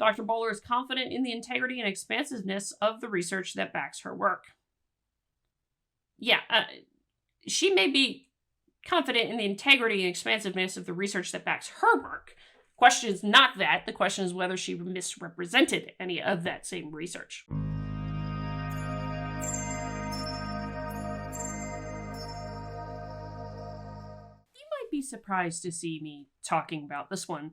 Dr. Boaler is confident in the integrity and expansiveness of the research that backs her work. Yeah, she may be confident in the integrity and expansiveness of the research that backs her work. The question is not that. The question is whether she misrepresented any of that same research. You might be surprised to see me talking about this one,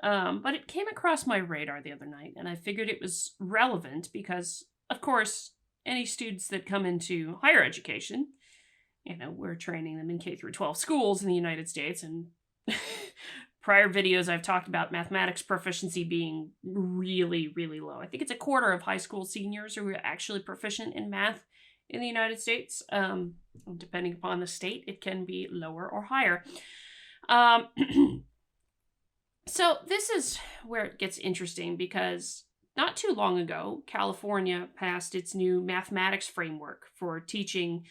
but it came across my radar the other night, and I figured it was relevant because, of course, any students that come into higher education, we're training them in K-12 schools in the United States, and prior videos I've talked about mathematics proficiency being really, really low. I think it's a quarter of high school seniors who are actually proficient in math in the United States. Depending upon the state, it can be lower or higher. So this is where it gets interesting because not too long ago, California passed its new mathematics framework for teaching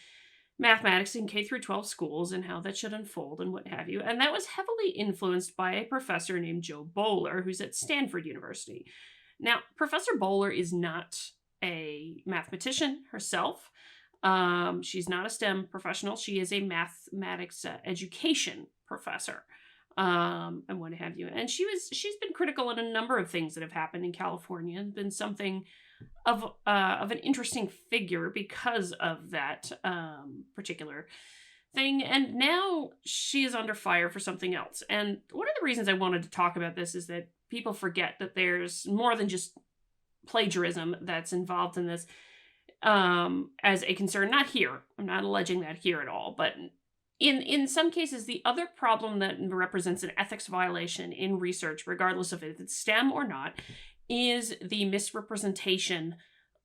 mathematics in K-12 schools and how that should unfold and what have you. And that was heavily influenced by a professor named Jo Boaler, who's at Stanford University. Now, Professor Boaler is not a mathematician herself. She's not a STEM professional. She is a mathematics education professor. And what have you. And she's been critical on a number of things that have happened in California and been something of an interesting figure because of that particular thing. And now she is under fire for something else. And one of the reasons I wanted to talk about this is that people forget that there's more than just plagiarism that's involved in this as a concern. Not here. I'm not alleging that here at all, but in some cases, the other problem that represents an ethics violation in research, regardless of if it's STEM or not, is the misrepresentation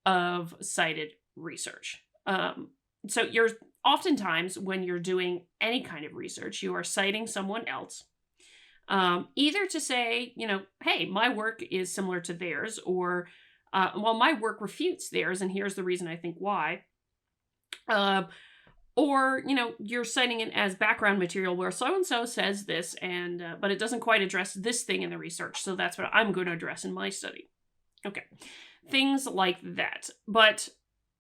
of cited research. So you're oftentimes, when you're doing any kind of research, you are citing someone else, either to say, hey, my work is similar to theirs, or, well, my work refutes theirs, and here's the reason I think why. Or, you're citing it as background material where so-and-so says this, and but it doesn't quite address this thing in the research, so that's what I'm going to address in my study. Okay. Things like that. But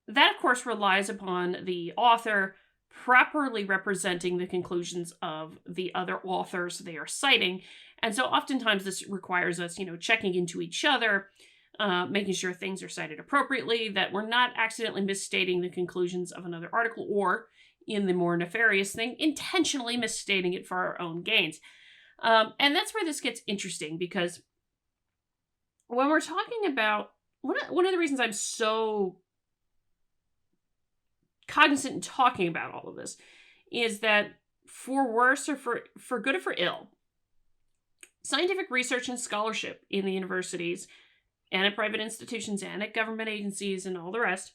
that, of course, relies upon the author properly representing the conclusions of the other authors they are citing. And so oftentimes this requires us, checking into each other, making sure things are cited appropriately, that we're not accidentally misstating the conclusions of another article, or in the more nefarious thing, intentionally misstating it for our own gains. And that's where this gets interesting, because when we're talking about, one of the reasons I'm so cognizant in talking about all of this is that for worse or for good or for ill, scientific research and scholarship in the universities and at private institutions and at government agencies and all the rest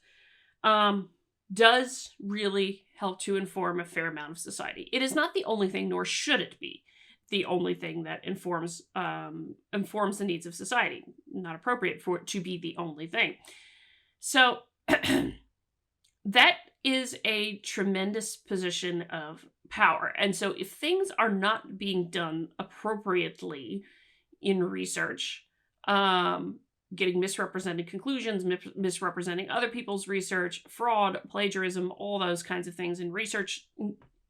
does really help to inform a fair amount of society. It is not the only thing, nor should it be the only thing that informs the needs of society. Not appropriate for it to be the only thing. So that is a tremendous position of power. And so if things are not being done appropriately in research, getting misrepresented conclusions, misrepresenting other people's research, fraud, plagiarism, all those kinds of things in research,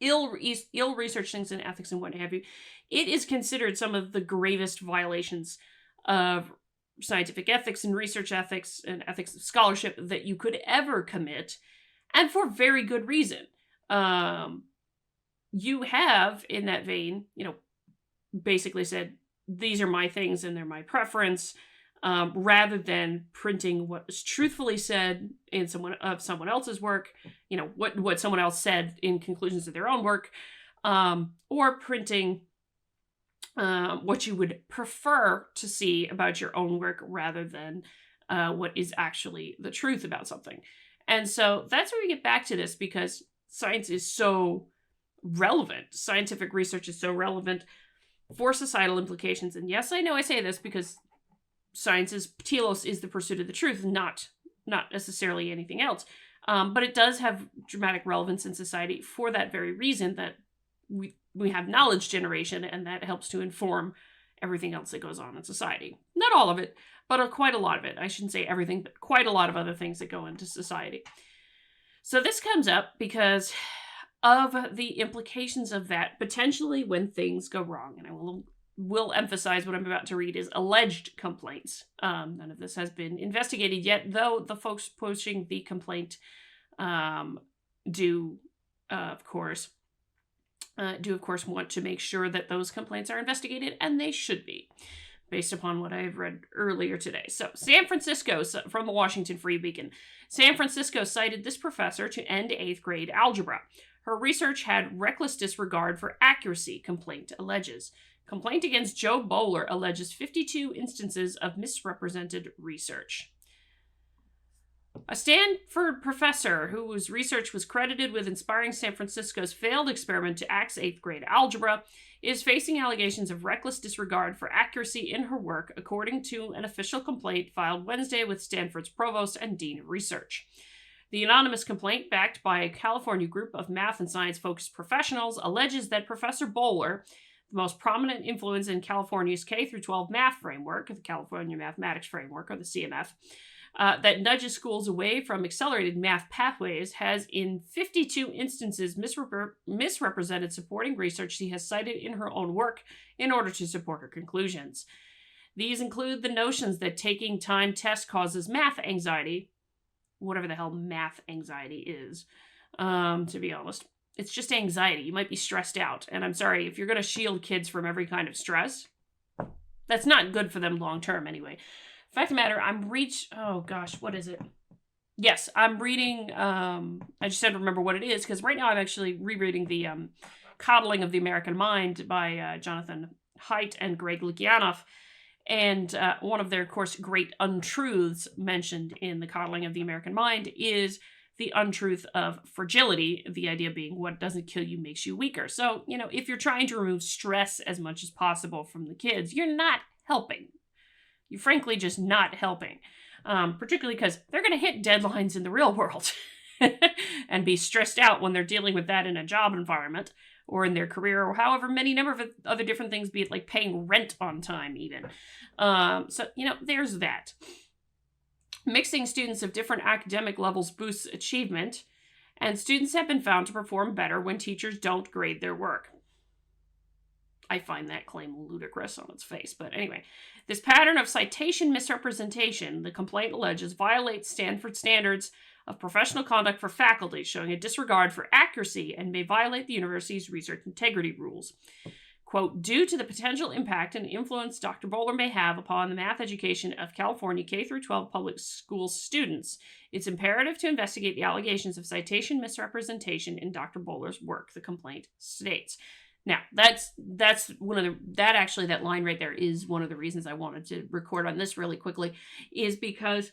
ill research things in ethics and what have you, it is considered some of the gravest violations of scientific ethics and research ethics and ethics of scholarship that you could ever commit, and for very good reason. You have, in that vein, basically said, these are my things and they're my preference, rather than printing what was truthfully said in someone else's work, what someone else said in conclusions of their own work, or printing what you would prefer to see about your own work rather than what is actually the truth about something. And so that's where we get back to this, because science is so relevant. Scientific research is so for societal implications. And yes, I know I say this because telos is the pursuit of the truth, not necessarily anything else. But it does have dramatic relevance in society for that very reason, that we have knowledge generation, and that helps to inform everything else that goes on in society. Not all of it, but quite a lot of it. I shouldn't say everything, but quite a lot of other things that go into society. So this comes up because of the implications of that potentially when things go wrong. And I will emphasize what I'm about to read is alleged complaints. None of this has been investigated yet, though the folks pushing the complaint do of course want to make sure that those complaints are investigated, and they should be, based upon what I've read earlier today. So, San Francisco, from the Washington Free Beacon. San Francisco cited this professor to end 8th grade algebra. Her research had reckless disregard for accuracy, complaint alleges. Complaint against Jo Boaler alleges 52 instances of misrepresented research. A Stanford professor whose research was credited with inspiring San Francisco's failed experiment to axe 8th grade algebra is facing allegations of reckless disregard for accuracy in her work, according to an official complaint filed Wednesday with Stanford's provost and dean of research. The anonymous complaint, backed by a California group of math and science-focused professionals, alleges that Professor Boaler, the most prominent influence in California's K-12 math framework, the California Mathematics Framework, or the CMF, that nudges schools away from accelerated math pathways, has in 52 instances misrepresented supporting research she has cited in her own work in order to support her conclusions. These include the notions that taking time tests causes math anxiety, whatever the hell math anxiety is, to be honest. It's just anxiety. You might be stressed out. And I'm sorry, if you're going to shield kids from every kind of stress, that's not good for them long term anyway. Fact of the matter, what is it? Yes, I'm reading, I just had to remember what it is, because right now I'm actually rereading the Coddling of the American Mind by Jonathan Haidt and Greg Lukianoff. And one of their, of course, great untruths mentioned in the Coddling of the American Mind is the untruth of fragility, the idea being what doesn't kill you makes you weaker. So, if you're trying to remove stress as much as possible from the kids, you're not helping. You're frankly just not helping, particularly because they're going to hit deadlines in the real world and be stressed out when they're dealing with that in a job environment or in their career or however many number of other different things, be it like paying rent on time even. There's that. Mixing students of different academic levels boosts achievement, and students have been found to perform better when teachers don't grade their work. I find that claim ludicrous on its face. But anyway, this pattern of citation misrepresentation, the complaint alleges, violates Stanford standards of professional conduct for faculty, showing a disregard for accuracy and may violate the university's research integrity rules. Quote, due to the potential impact and influence Dr. Boaler may have upon the math education of California K-12 public school students, it's imperative to investigate the allegations of citation misrepresentation in Dr. Boaler's work, the complaint states. Now, that's one of that line right there is one of the reasons I wanted to record on this really quickly, is because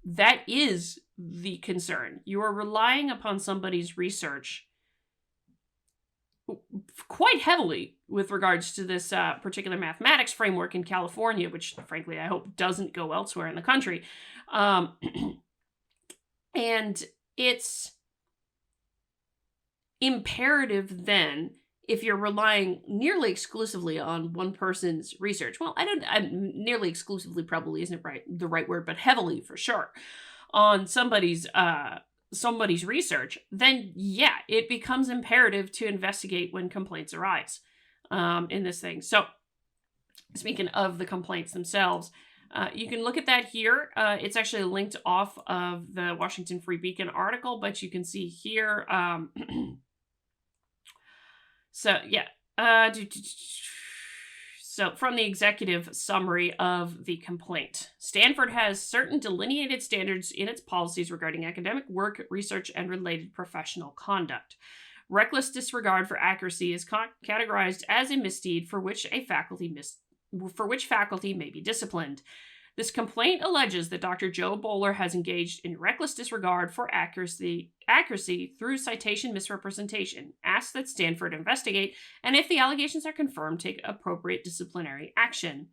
that is the concern. You are relying upon somebody's research quite heavily with regards to this particular mathematics framework in California, which frankly I hope doesn't go elsewhere in the country. And it's imperative then, if you're relying nearly exclusively on one person's research, nearly exclusively probably isn't the right word, but heavily for sure, on somebody's research, then yeah, it becomes imperative to investigate when complaints arise in this thing. So, speaking of the complaints themselves, you can look at that here. It's actually linked off of the Washington Free Beacon article, but you can see here. So from the executive summary of the complaint, Stanford has certain delineated standards in its policies regarding academic work, research, and related professional conduct. Reckless disregard for accuracy is categorized as a misdeed for which faculty may be disciplined. This complaint alleges that Dr. Jo Boaler has engaged in reckless disregard for accuracy through citation misrepresentation, asks that Stanford investigate, and if the allegations are confirmed, take appropriate disciplinary action.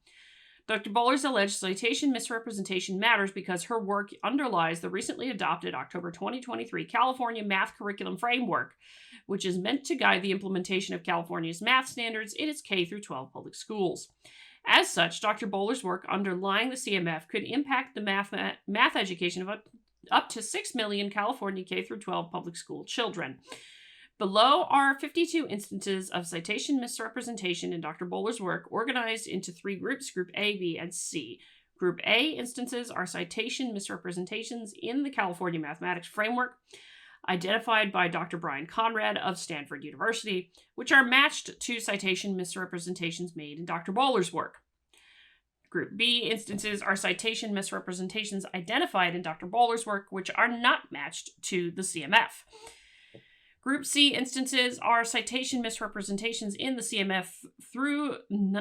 Dr. Boaler's alleged citation misrepresentation matters because her work underlies the recently adopted October 2023 California Math Curriculum Framework, which is meant to guide the implementation of California's math standards in its K-12 public schools. As such, Dr. Boaler's work underlying the CMF could impact the math education of up to 6 million California K-12 public school children. Below are 52 instances of citation misrepresentation in Dr. Boaler's work, organized into 3 groups, Group A, B, and C. Group A instances are citation misrepresentations in the California Mathematics Framework, identified by Dr. Brian Conrad of Stanford University, which are matched to citation misrepresentations made in Dr. Boaler's work. Group B instances are citation misrepresentations identified in Dr. Boaler's work, which are not matched to the CMF. Group C instances are citation misrepresentations in the CMF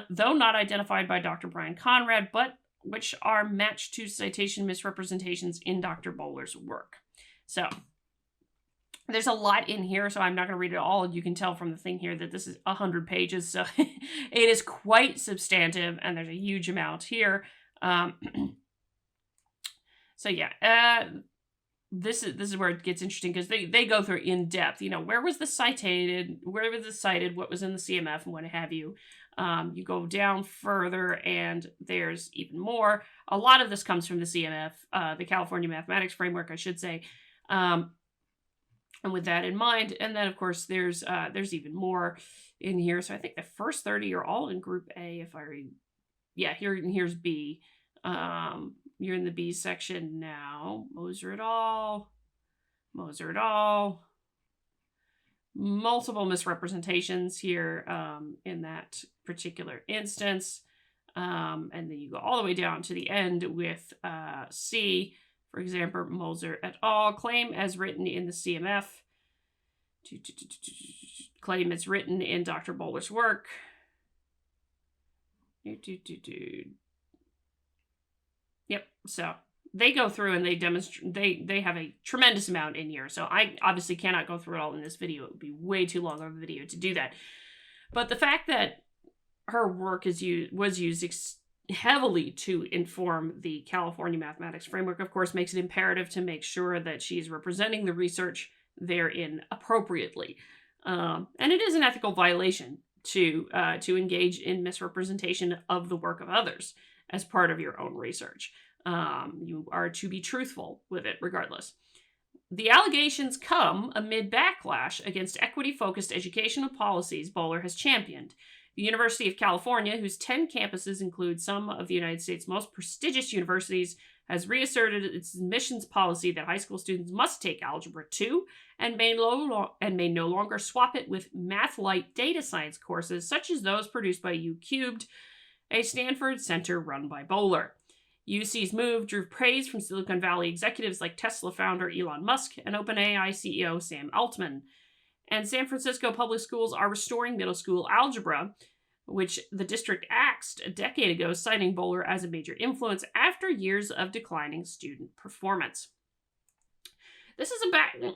though not identified by Dr. Brian Conrad, but which are matched to citation misrepresentations in Dr. Boaler's work. So, there's a lot in here, so I'm not going to read it all. You can tell from the thing here that this is 100 pages, so it is quite substantive, and there's a huge amount here. So yeah, this is where it gets interesting, because they go through in depth. You know, where was this cited, what was in the CMF, and what have you. You go down further, and there's even more. A lot of this comes from the CMF, the California Mathematics Framework, I should say. And with that in mind, and then of course there's even more in here. So I think the first 30 are all in Group A. If I read, yeah, here's B. You're in the B section now. Moser et al. Multiple misrepresentations here in that particular instance, and then you go all the way down to the end with C. For example, Moser et al. Claim as written in the CMF. Claim as written in Dr. Boaler's work. Yep, so they go through and they demonstrate, they have a tremendous amount in here. So I obviously cannot go through it all in this video. It would be way too long of a video to do that. But the fact that her work was used heavily to inform the California Mathematics Framework, of course, makes it imperative to make sure that she's representing the research therein appropriately. And it is an ethical violation to engage in misrepresentation of the work of others as part of your own research. You are to be truthful with it regardless. The allegations come amid backlash against equity-focused educational policies Boaler has championed. The University of California, whose 10 campuses include some of the United States' most prestigious universities, has reasserted its admissions policy that high school students must take Algebra 2 and may no longer swap it with math-light data science courses such as those produced by U-Cubed, a Stanford center run by Boaler. UC's move drew praise from Silicon Valley executives like Tesla founder Elon Musk and OpenAI CEO Sam Altman. And San Francisco public schools are restoring middle school algebra, which the district axed a decade ago, citing Boaler as a major influence after years of declining student performance. This is a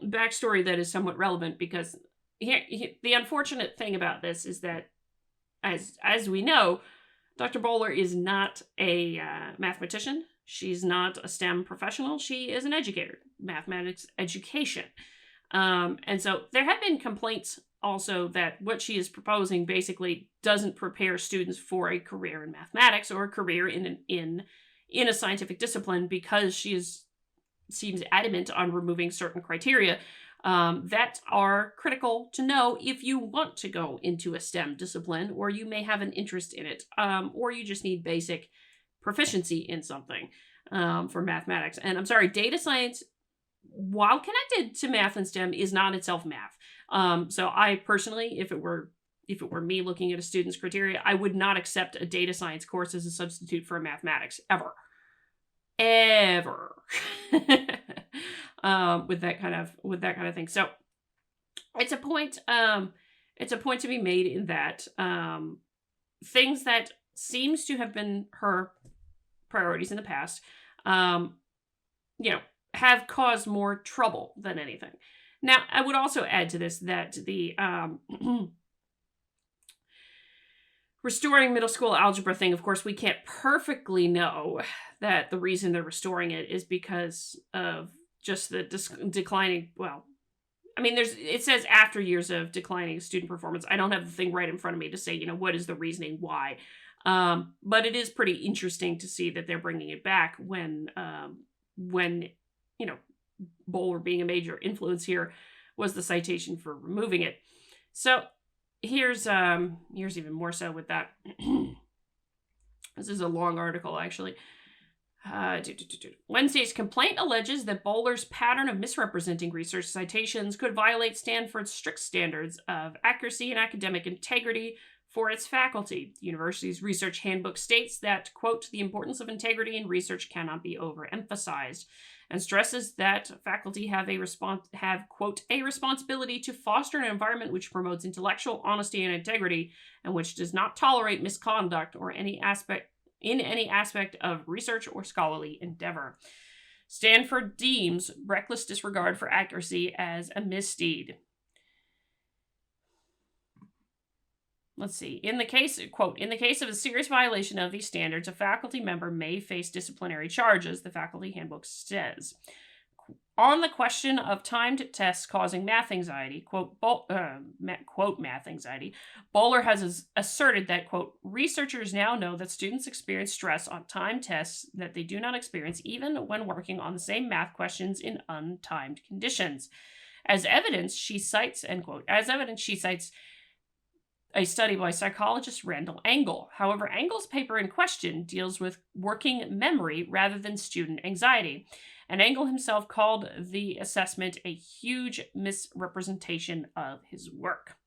backstory that is somewhat relevant, because the unfortunate thing about this is that, as we know, Dr. Boaler is not a mathematician. She's not a STEM professional. She is an educator, mathematics education. And so there have been complaints also that what she is proposing basically doesn't prepare students for a career in mathematics or a career in a scientific discipline, because she seems adamant on removing certain criteria that are critical to know if you want to go into a STEM discipline, or you may have an interest in it, or you just need basic proficiency in something for mathematics. And I'm sorry, data science, while connected to math and STEM, is not itself math. So I personally, if it were me looking at a student's criteria, I would not accept a data science course as a substitute for mathematics ever. With that kind of thing. So it's a point to be made in that things that seems to have been her priorities in the past, have caused more trouble than anything. Now, I would also add to this that the restoring middle school algebra thing, of course, we can't perfectly know that the reason they're restoring it is because of just the declining, it says after years of declining student performance. I don't have the thing right in front of me to say, what is the reasoning why. But it is pretty interesting to see that they're bringing it back when Boaler being a major influence here was the citation for removing it. So here's even more so with that. This is a long article, actually. Wednesday's complaint alleges that Boaler's pattern of misrepresenting research citations could violate Stanford's strict standards of accuracy and academic integrity for its faculty. The university's research handbook states that, quote, the importance of integrity in research cannot be overemphasized, and stresses that faculty have, quote, a responsibility to foster an environment which promotes intellectual honesty and integrity, and which does not tolerate misconduct or any aspect of research or scholarly endeavor. Stanford deems reckless disregard for accuracy as a misdeed. Let's see. In the case of a serious violation of these standards, a faculty member may face disciplinary charges, the faculty handbook says. On the question of timed tests causing math anxiety, quote math anxiety, Boaler has asserted that, quote, researchers now know that students experience stress on timed tests that they do not experience even when working on the same math questions in untimed conditions. As evidence, she cites, end quote, a study by psychologist Randall Engel. However, Engel's paper in question deals with working memory rather than student anxiety, and Engel himself called the assessment a huge misrepresentation of his work.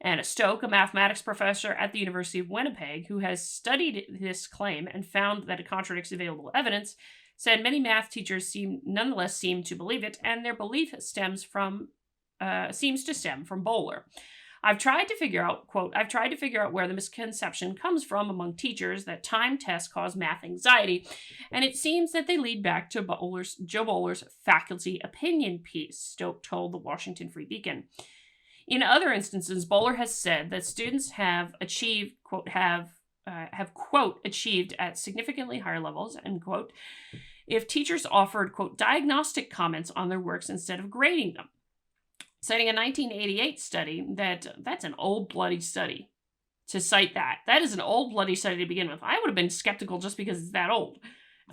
Anna Stoke, a mathematics professor at the University of Winnipeg, who has studied this claim and found that it contradicts available evidence, said many math teachers nonetheless seem to believe it, and their belief seems to stem from Boaler. I've tried to figure out where the misconception comes from among teachers that timed tests cause math anxiety, and it seems that they lead back to Jo Boaler's faculty opinion piece, Stoke told the Washington Free Beacon. In other instances, Boaler has said that students have achieved, quote, achieved at significantly higher levels, end quote, if teachers offered, quote, diagnostic comments on their works instead of grading them. Citing a 1988 study, that's an old bloody study to cite that. That is an old bloody study to begin with. I would have been skeptical just because it's that old.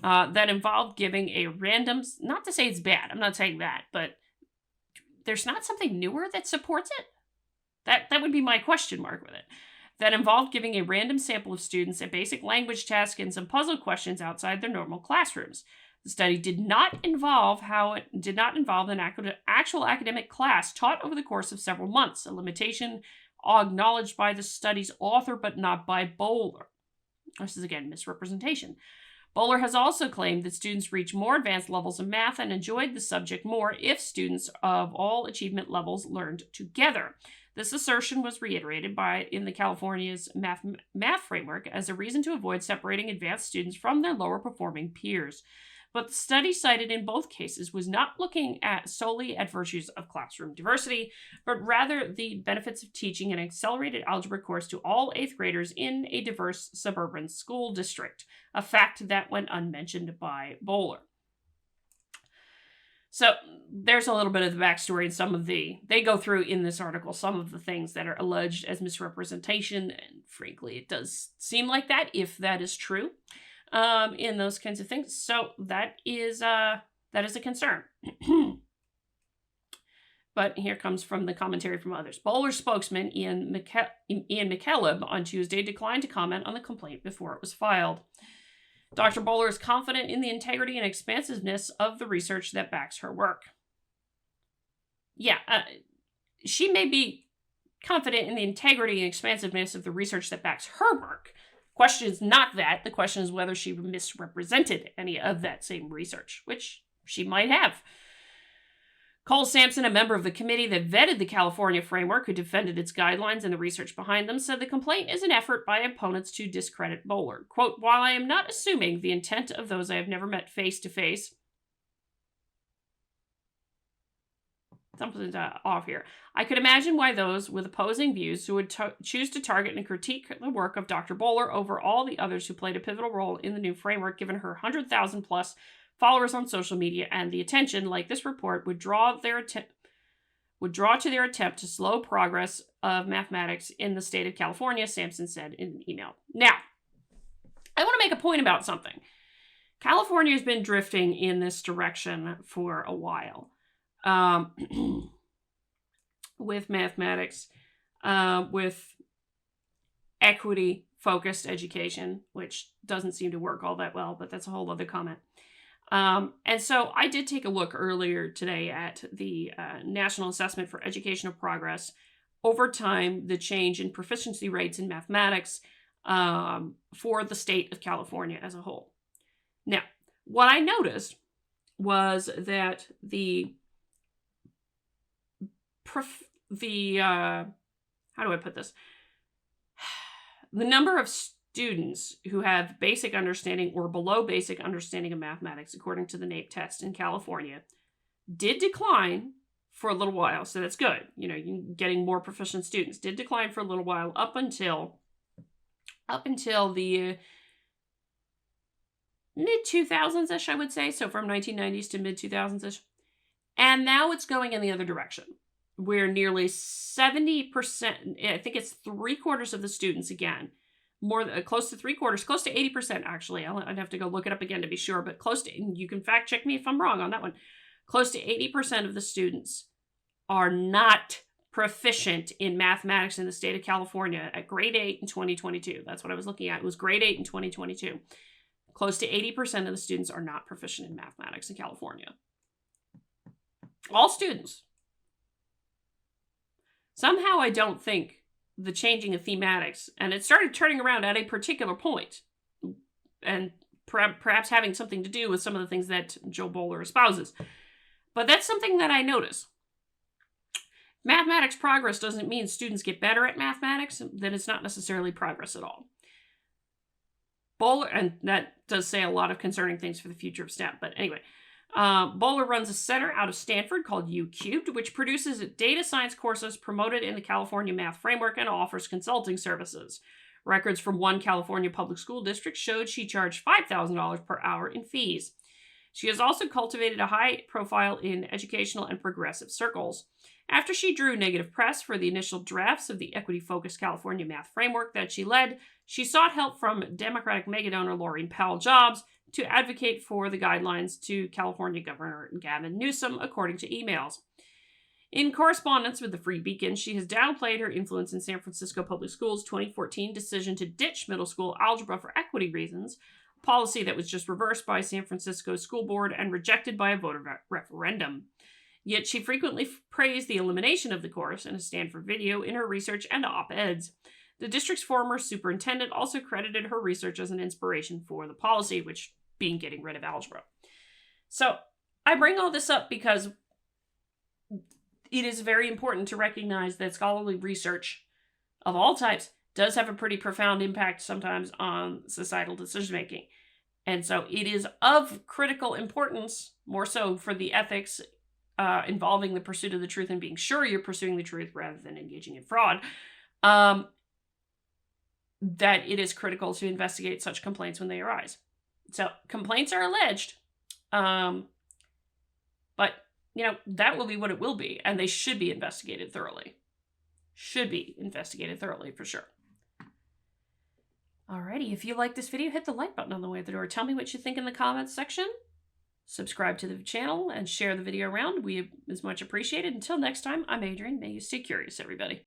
That involved giving a random, not to say it's bad, I'm not saying that, but there's not something newer that supports it? That would be my question mark with it. That involved giving a random sample of students a basic language task and some puzzle questions outside their normal classrooms. The study did not involve an actual academic class taught over the course of several months, a limitation acknowledged by the study's author but not by Boaler. This is, again, misrepresentation. Boaler has also claimed that students reach more advanced levels of math and enjoyed the subject more if students of all achievement levels learned together. This assertion was reiterated in the California's math framework as a reason to avoid separating advanced students from their lower performing peers. But the study cited in both cases was not looking solely at virtues of classroom diversity, but rather the benefits of teaching an accelerated algebra course to all 8th graders in a diverse suburban school district, a fact that went unmentioned by Boaler. So there's a little bit of the backstory and they go through in this article some of the things that are alleged as misrepresentation, and frankly, it does seem like that, if that is true. In those kinds of things. So that is a concern. But here comes from the commentary from others. Boaler's spokesman, Ian McKellar, on Tuesday declined to comment on the complaint before it was filed. Dr. Boaler is confident in the integrity and expansiveness of the research that backs her work. Yeah, she may be confident in the integrity and expansiveness of the research that backs her work. Question is not that. The question is whether she misrepresented any of that same research, which she might have. Cole Sampson, a member of the committee that vetted the California framework, who defended its guidelines and the research behind them, said the complaint is an effort by opponents to discredit Boaler. Quote, while I am not assuming the intent of those I have never met face to face, something's off here. I could imagine why those with opposing views who would choose to target and critique the work of Dr. Boaler over all the others who played a pivotal role in the new framework, given her 100,000 plus followers on social media and the attention, like this report, would draw to their attempt to slow progress of mathematics in the state of California, Sampson said in an email. Now, make a point about something. California has been drifting in this direction for a while with mathematics, with equity-focused education, which doesn't seem to work all that well, but that's a whole other comment. And so I did take a look earlier today at the National Assessment for Educational Progress. Over time, the change in proficiency rates in mathematics for the state of California as a whole. Now, what I noticed was that how do I put this? The number of students who have basic understanding or below basic understanding of mathematics, according to the NAEP test in California, did decline for a little while. So that's good. You know, getting more proficient students did decline for a little while up until the mid-2000s-ish, I would say. So from 1990s to mid-2000s-ish. And now it's going in the other direction, where nearly 70%, I think it's 3/4 of the students, again, close to 3/4, close to 80% actually. I'd have to go look it up again to be sure, but close to, you can fact check me if I'm wrong on that one. Close to 80% of the students are not proficient in mathematics in the state of California at grade 8 in 2022. That's what I was looking at. It was grade 8 in 2022. Close to 80% of the students are not proficient in mathematics in California. All students. Somehow I don't think the changing of thematics, and it started turning around at a particular point, and perhaps having something to do with some of the things that Jo Boaler espouses. But that's something that I notice. Mathematics progress doesn't mean students get better at mathematics, then it's not necessarily progress at all. Boaler, and that does say a lot of concerning things for the future of STEM, but anyway. Boaler runs a center out of Stanford called U Cubed, which produces data science courses promoted in the California Math Framework and offers consulting services. Records from one California public school district showed she charged $5,000 per hour in fees. She has also cultivated a high profile in educational and progressive circles. After she drew negative press for the initial drafts of the equity-focused California Math Framework that she led, she sought help from Democratic megadonor Laureen Powell Jobs to advocate for the guidelines to California Governor Gavin Newsom, according to emails. In correspondence with the Free Beacon, she has downplayed her influence in San Francisco Public Schools' 2014 decision to ditch middle school algebra for equity reasons, a policy that was just reversed by San Francisco School Board and rejected by a voter referendum. Yet she frequently praised the elimination of the course in a Stanford video in her research and op-eds. The district's former superintendent also credited her research as an inspiration for the policy, which being getting rid of algebra. So I bring all this up because it is very important to recognize that scholarly research of all types does have a pretty profound impact sometimes on societal decision-making. And so it is of critical importance, more so for the ethics involving the pursuit of the truth and being sure you're pursuing the truth rather than engaging in fraud, that it is critical to investigate such complaints when they arise. So complaints are alleged, but, you know, that will be what it will be, and they should be investigated thoroughly. Should be investigated thoroughly, for sure. Alrighty, if you like this video, hit the like button on the way out the door. Tell me what you think in the comments section. Subscribe to the channel and share the video around. We is much appreciated. Until next time, I'm Adrienne. May you stay curious, everybody.